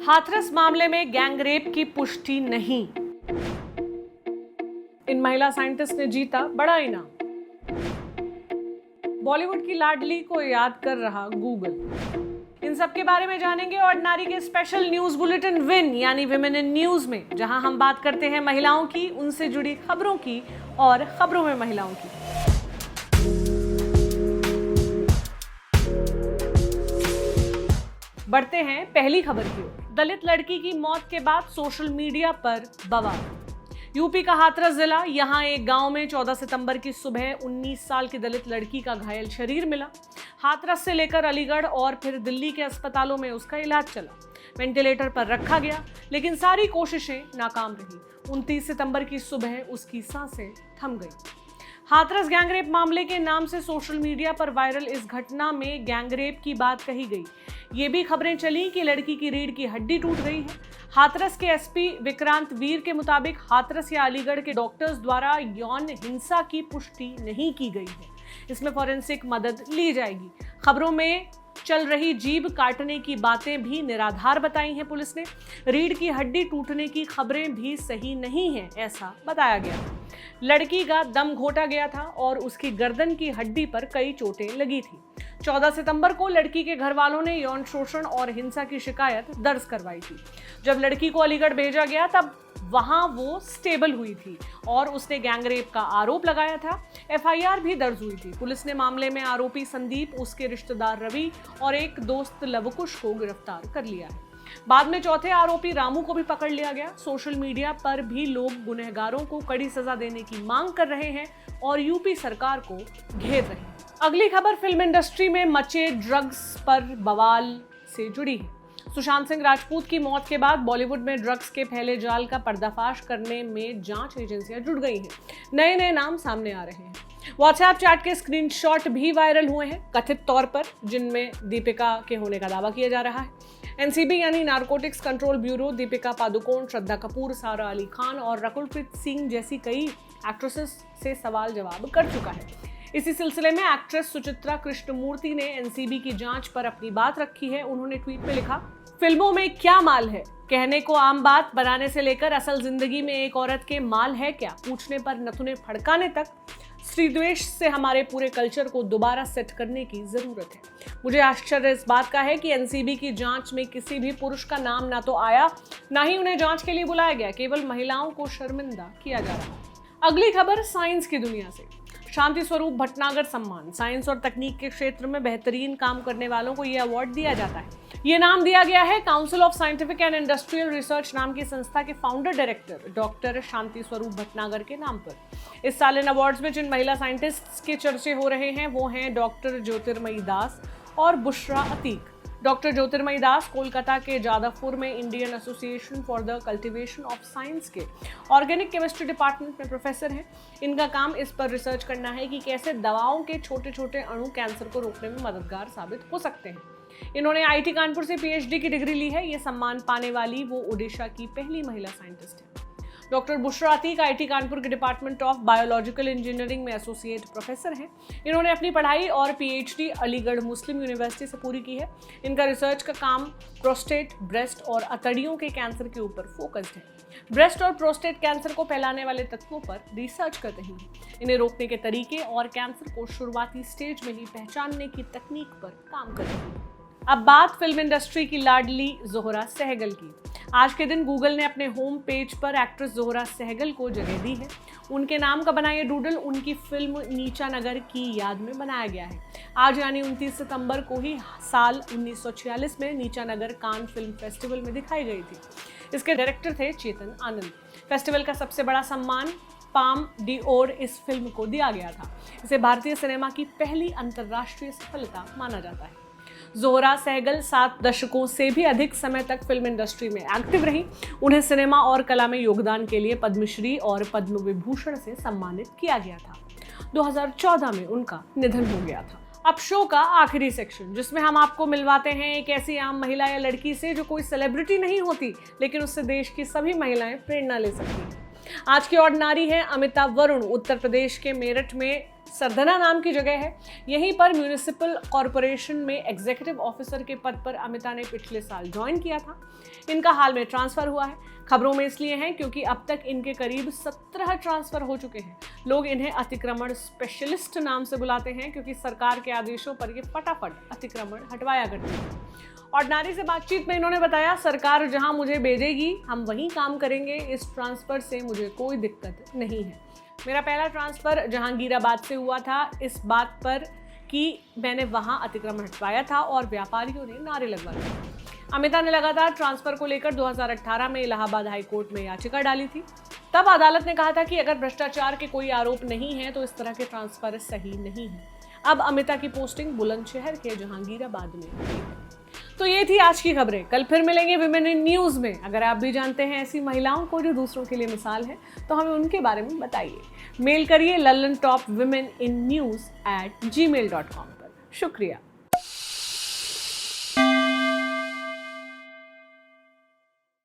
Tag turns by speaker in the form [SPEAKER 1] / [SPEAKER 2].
[SPEAKER 1] हाथरस मामले में गैंगरेप की पुष्टि नहीं। इन महिला साइंटिस्ट ने जीता बड़ा इनाम। बॉलीवुड की लाडली को याद कर रहा गूगल। इन सब के बारे में जानेंगे ऑर्डिनरी के स्पेशल न्यूज बुलेटिन विन यानी विमेन इन न्यूज में, जहां हम बात करते हैं महिलाओं की, उनसे जुड़ी खबरों की और खबरों में महिलाओं की। बढ़ते हैं पहली खबर की ओर। दलित लड़की की मौत के बाद सोशल मीडिया पर बवाल। यूपी का हाथरस जिला, यहां एक गांव में 14 सितंबर की सुबह 19 साल की दलित लड़की का घायल शरीर मिला। हाथरस से लेकर अलीगढ़ और फिर दिल्ली के अस्पतालों में उसका इलाज चला। वेंटिलेटर पर रखा गया, लेकिन सारी कोशिशें नाकाम रही। 29 सितंबर की सुबह उसकी सांसें थम गई। हाथरस गैंगरेप मामले के नाम से सोशल मीडिया पर वायरल इस घटना में गैंगरेप की बात कही गई। ये भी खबरें चली कि लड़की की रीढ़ की हड्डी टूट गई है। हाथरस के एसपी विक्रांत वीर के मुताबिक हाथरस या अलीगढ़ के डॉक्टर्स द्वारा यौन हिंसा की पुष्टि नहीं की गई है। इसमें फॉरेंसिक मदद ली जाएगी। खबरों में चल रही जीभ काटने की बातें भी निराधार बताई हैं पुलिस ने। रीढ़ की हड्डी टूटने की खबरें भी सही नहीं हैं, ऐसा बताया गया। लड़की का दम घोटा गया था और उसकी गर्दन की हड्डी पर कई चोटें लगी थी। 14 सितंबर को लड़की के घर वालों ने यौन शोषण और हिंसा की शिकायत दर्ज करवाई थी। जब लड़की को अलीगढ़ भेजा गया तब वहां वो स्टेबल हुई थी और उसने गैंगरेप का आरोप लगाया था। एफआईआर भी दर्ज हुई थी। पुलिस ने मामले में आरोपी संदीप, उसके रिश्तेदार रवि और एक दोस्त लवकुश को गिरफ्तार कर लिया है। बाद में चौथे आरोपी रामू को भी पकड़ लिया गया। सोशल मीडिया पर भी लोग गुनहगारों को कड़ी सजा देने की मांग कर रहे हैं और यूपी सरकार को घेर रहे हैं। अगली खबर फिल्म इंडस्ट्री में मचे ड्रग्स पर बवाल से जुड़ी है। सुशांत सिंह राजपूत की मौत के बाद बॉलीवुड में ड्रग्स के फैले जाल का पर्दाफाश करने में जांच एजेंसियां जुट गई हैं। नए नए नाम सामने आ रहे हैं। व्हाट्सएप चैट के स्क्रीनशॉट भी वायरल हुए हैं, कथित तौर पर, जिनमें दीपिका के होने का दावा किया जा रहा है। एनसीबी यानी narcotics control bureau Deepika Padukone, Shraddha Kapoor, Sara Ali Khan और रकुलप्रीत सिंह जैसी कई एक्ट्रेसेस से सवाल जवाब कर चुका है। इसी सिलसिले में एक्ट्रेस सुचित्रा कृष्णमूर्ति ने एनसीबी की जांच पर अपनी बात रखी है। उन्होंने ट्वीट में लिखा, फिल्मों में क्या माल है, कहने को आम बात, बनाने से लेकर असल जिंदगी में एक औरत के माल है क्या, पूछने पर नथुने फड़काने तक। स्त्रीद्वेष से हमारे पूरे कल्चर को दोबारा सेट करने की जरूरत है। मुझे आश्चर्य इस बात का है कि एनसीबी की जांच में किसी भी पुरुष का नाम ना तो आया, ना ही उन्हें जांच के लिए बुलाया गया। केवल महिलाओं को शर्मिंदा किया जा रहा है। अगली खबर साइंस की दुनिया से। शांति स्वरूप भटनागर सम्मान, साइंस और तकनीक के क्षेत्र में बेहतरीन काम करने वालों को यह अवार्ड दिया जाता है। ये नाम दिया गया है council of scientific and industrial research नाम की संस्था के founder director doctor Shanti Swarup Bhatnagar के नाम पर। इस साल इन अवार्ड्स में जिन महिला साइंटिस्ट्स के चर्चे हो रहे हैं वो हैं डॉक्टर ज्योतिर्मयी दास और बुशरा अतीक। डॉक्टर ज्योतिर्मयी दास कोलकाता के जादवपुर में Indian association for the cultivation of science के ऑर्गेनिक केमिस्ट्री डिपार्टमेंट में प्रोफेसर हैं। इनका काम इस पर रिसर्च करना है कि कैसे दवाओं के छोटे छोटे अणु कैंसर को रोकने में मददगार साबित हो सकते हैं। इन्होंने आईटी कानपुर से पीएचडी की डिग्री ली है। ये सम्मान पाने वाली वो ओडिशा की पहली महिला साइंटिस्ट है। डॉक्टर बुशरा अतीक आईटी कानपुर के डिपार्टमेंट ऑफ बायोलॉजिकल इंजीनियरिंग में एसोसिएट प्रोफेसर हैं। इन्होंने अपनी पढ़ाई और पीएचडी अलीगढ़ मुस्लिम यूनिवर्सिटी से पूरी की है। इनका रिसर्च का काम प्रोस्टेट, ब्रेस्ट और अतड़ियों के कैंसर के ऊपर फोकस्ड है। ब्रेस्ट और प्रोस्टेट कैंसर को फैलाने वाले तत्वों पर रिसर्च कर रही है। इन्हें रोकने के तरीके और कैंसर को शुरुआती स्टेज में ही पहचानने की तकनीक पर काम कर रही है। अब बात फिल्म इंडस्ट्री की लाडली जोहरा सहगल की। आज के दिन गूगल ने अपने होम पेज पर एक्ट्रेस जोहरा सहगल को जगह दी है। उनके नाम का बना ये डूडल उनकी फिल्म नीचा नगर की याद में बनाया गया है। आज यानी 29 सितंबर को ही साल 1946 में नीचा नगर कान फिल्म फेस्टिवल में दिखाई गई थी। इसके डायरेक्टर थे चेतन आनंद। फेस्टिवल का सबसे बड़ा सम्मान पाम डिओर इस फिल्म को दिया गया था। इसे भारतीय सिनेमा की पहली अंतर्राष्ट्रीय सफलता माना जाता है। जोहरा सहगल 7 दशकों से भी अधिक समय तक फिल्म इंडस्ट्री में एक्टिव रही। उन्हें सिनेमा और कला में योगदान के लिए पद्मश्री और पद्म विभूषण से सम्मानित किया गया था। 2014 में उनका निधन हो गया था। अब शो का आखिरी सेक्शन, जिसमें हम आपको मिलवाते हैं एक ऐसी आम महिला या लड़की से जो कोई सेलिब्रिटी नहीं होती, लेकिन उससे देश की सभी महिलाएं प्रेरणा ले सकती हैं। आज की ऑर्डिनरी है अमिता वरुण। उत्तर प्रदेश के मेरठ में सरधना नाम की जगह है। यहीं पर म्यूनिसिपल कॉरपोरेशन में एग्जीक्यूटिव ऑफिसर के पद पर अमिता ने पिछले साल ज्वाइन किया था। इनका हाल में ट्रांसफर हुआ है। खबरों में इसलिए हैं क्योंकि अब तक इनके करीब 17 ट्रांसफर हो चुके हैं। लोग इन्हें अतिक्रमण स्पेशलिस्ट नाम से बुलाते हैं क्योंकि सरकार के आदेशों पर ये फटाफट अतिक्रमण हटवाया करते हैं। ऑर्डिनरी से बातचीत में इन्होंने बताया, सरकार जहां मुझे भेजेगी हम वहीं काम करेंगे। इस ट्रांसफर से मुझे कोई दिक्कत नहीं है। मेरा पहला ट्रांसफर जहांगीराबाद से हुआ था, इस बात पर कि मैंने वहां अतिक्रमण हटवाया था और व्यापारियों ने नारे लगवाए। अमिता ने लगातार ट्रांसफर को लेकर 2018 में इलाहाबाद हाई कोर्ट में याचिका डाली थी। तब अदालत ने कहा था कि अगर भ्रष्टाचार के कोई आरोप नहीं है तो इस तरह के ट्रांसफर सही नहीं है। अब अमिता की पोस्टिंग बुलंदशहर के जहांगीराबाद में हुई है। तो ये थी आज की खबरें। कल फिर मिलेंगे विमेन इन न्यूज में। अगर आप भी जानते हैं ऐसी महिलाओं को जो दूसरों के लिए मिसाल है तो हमें उनके बारे में बताइए। मेल करिए lallantopwomeninnews@gmail.com पर। शुक्रिया।